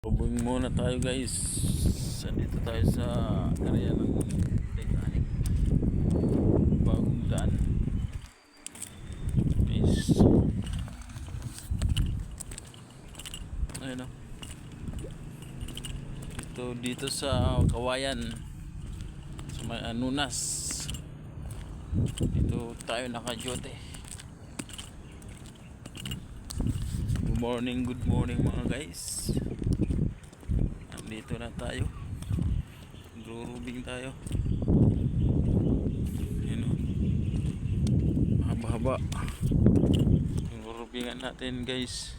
Tubing muna tayo guys. Nandito tayo sa area ng Titanic. Bagong daan. Guys. Ayun o. Dito sa Kawayan. Sa may Anunas. Dito tayo naka-jote. Good morning mga guys. Nandito na tayo. Grurubing tayo. Yun o. Mahaba-haba. Grurubingan natin guys.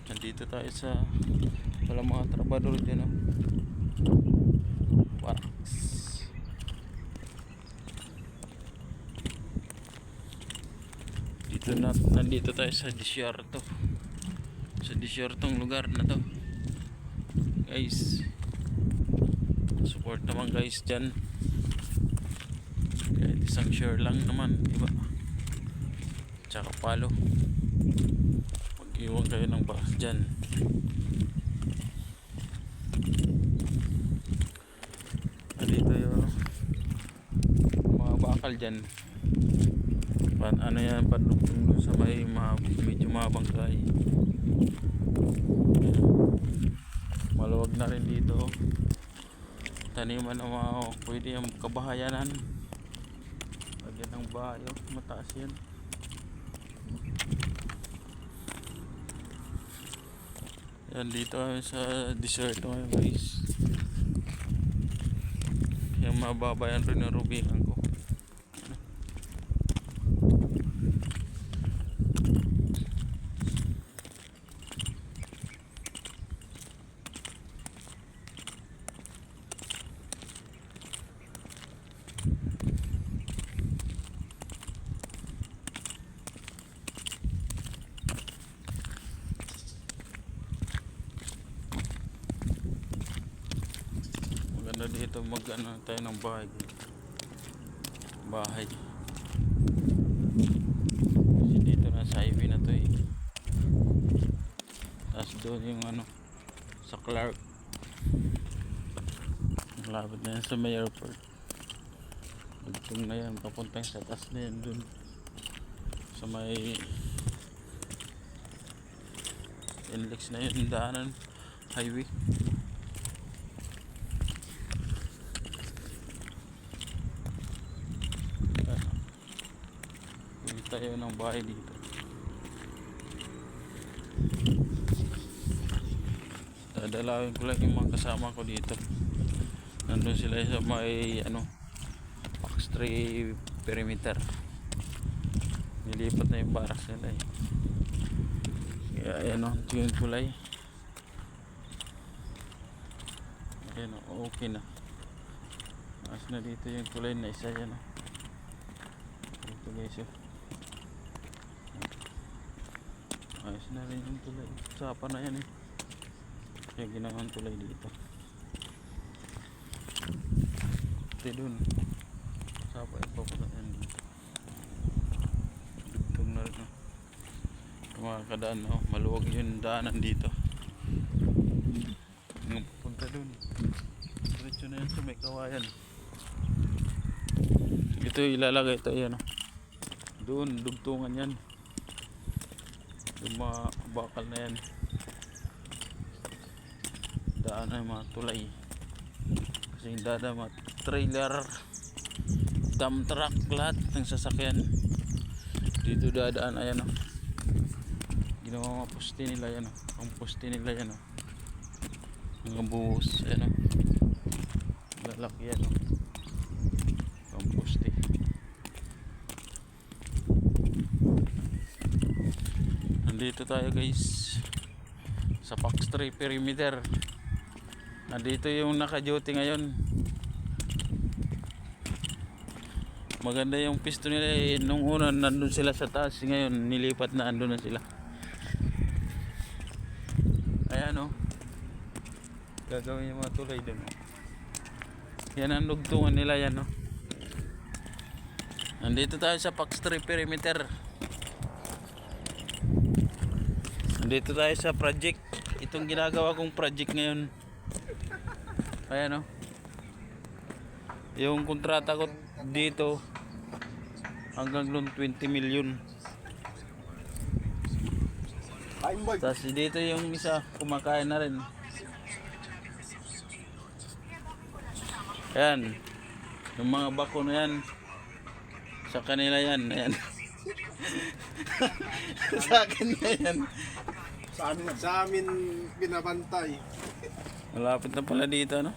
Nandito tayo sa walang mga trabador dyan o. Parks. Nandito tayo sa disyerto. Sa disyertong lugar na to guys. Support naman guys dyan. Kahit isang share lang naman, diba? Tsaka palo. Mag-iwan kayo ng bakas dyan. Dito yung mga bakal dyan. Ano yan, padugtong doon sa may medyo mabangkay. Maluwag na rin dito. Taniman na mga pwede yung kabahayanan. Lagyan ng bayo, mataas yan. Yan dito sa desert ngayon guys. Yung mababayan rin yung rubingan ko. Maganda dito mag-ano tayo ng bahay. Kasi dito na sa highway na to eh. Tapos doon yung ano sa Clark. Malapit na yan sa may airport. Dugtong na yan, papunta sa taas na yan doon sa may NLEX na yun, daanan highway. Tayo ng bahay dito. Dadalawin ko lang yung mga kasama ko dito. Nandun sila sa may Fox 3 perimeter. Nilipat na yung barak sila eh. Kaya ayan o, ito yung kulay. Ayan o, okay na. Mas na dito yung kulay na isa yan o. Ito guys o. Ayos na rin yung tulay. Sapa na yan eh. Kaya ginawang tulay dito. Ito dun. Sapa yung papunta yan. Dugtong na rin. Mga kadaan oh. Maluwag yung daanan dito. Yung papunta dun. Diretso na yan sa may Kawayan. Ito ilalagay ito yan oh. Doon dugtungan yan. Yung mga bakal na yan, daan na mga tulay kasi yung dada mga trailer, dump truck, lahat ng sasakyan dito dadaan. Ayan o, ginawa mga poste nila yan o, ang poste nila yan o, mga buhos. Ayan o, lalaki yan o, ang poste. Nandito tayo guys sa Fox 3 perimeter. Nandito yung naka-duty ngayon. Maganda yung pisto nila eh. Nung una nandun sila sa taas, ngayon nilipat na, andun na sila. Ayan o, gagawin yung mga tulay dun o. Yan ang dugtungan nila yan o. Nandito tayo sa Fox 3 perimeter. Dito tayo sa project. Ito itong ginagawa kong project ngayon. Ayan o. Yung kontrata ko dito hanggang doon 20 million. Tapos dito yung isa kumakain na rin. Ayan. Yung mga bako na yan. Sa kanila yan. Ayan. Sa akin na yan. Sa amin binabantay. Malapit na pala dito, no?